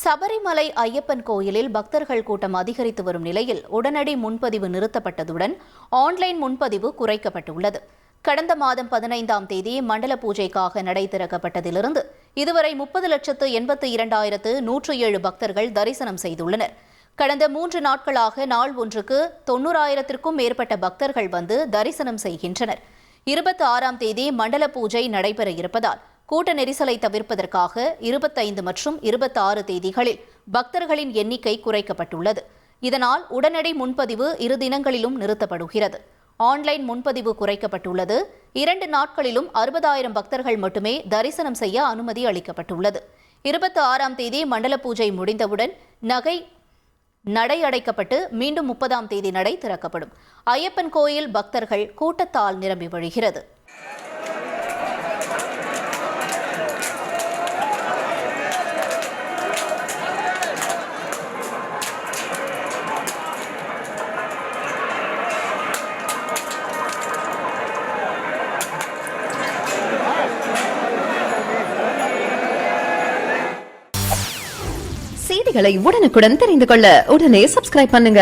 சபரிமலை ஐயப்பன் கோயிலில் பக்தர்கள் கூட்டம் அதிகரித்து வரும் நிலையில் உடனடி முன்பதிவு நிறுத்தப்பட்டதுடன் ஆன்லைன் முன்பதிவு குறைக்கப்பட்டுள்ளது. கடந்த மாதம் 15ஆம் தேதி மண்டல பூஜைக்காக நடை திறக்கப்பட்டதிலிருந்து இதுவரை 30,82,107 பக்தர்கள் தரிசனம் செய்துள்ளனர். கடந்த 3 நாட்களாக நாள் ஒன்றுக்கு 90,000க்கும் மேற்பட்ட பக்தர்கள் வந்து தரிசனம் செய்கின்றனர். 26ஆம் தேதி மண்டல பூஜை நடைபெற இருப்பதால் கூட்ட நெரிசலை தவிர்ப்பதற்காக 25 மற்றும் 26 தேதிகளில் பக்தர்களின் எண்ணிக்கை குறைக்கப்பட்டுள்ளது. இதனால் உடனடி முன்பதிவு 2 தினங்களிலும் நிறுத்தப்படுகிறது. ஆன்லைன் முன்பதிவு குறைக்கப்பட்டுள்ளது. 2 நாட்களிலும் 60,000 பக்தர்கள் மட்டுமே தரிசனம் செய்ய அனுமதி அளிக்கப்பட்டுள்ளது. 26ஆம் தேதி மண்டல பூஜை முடிந்தவுடன் நடை அடைக்கப்பட்டு மீண்டும் 30ஆம் தேதி நடை திறக்கப்படும். ஐயப்பன் கோயில் பக்தர்கள் கூட்டத்தால் நிரம்பி வழிகிறது. செய்திகளை உடனுக்குடன் தெரிந்து கொள்ள உடனே சப்ஸ்கிரைப் பண்ணுங்க.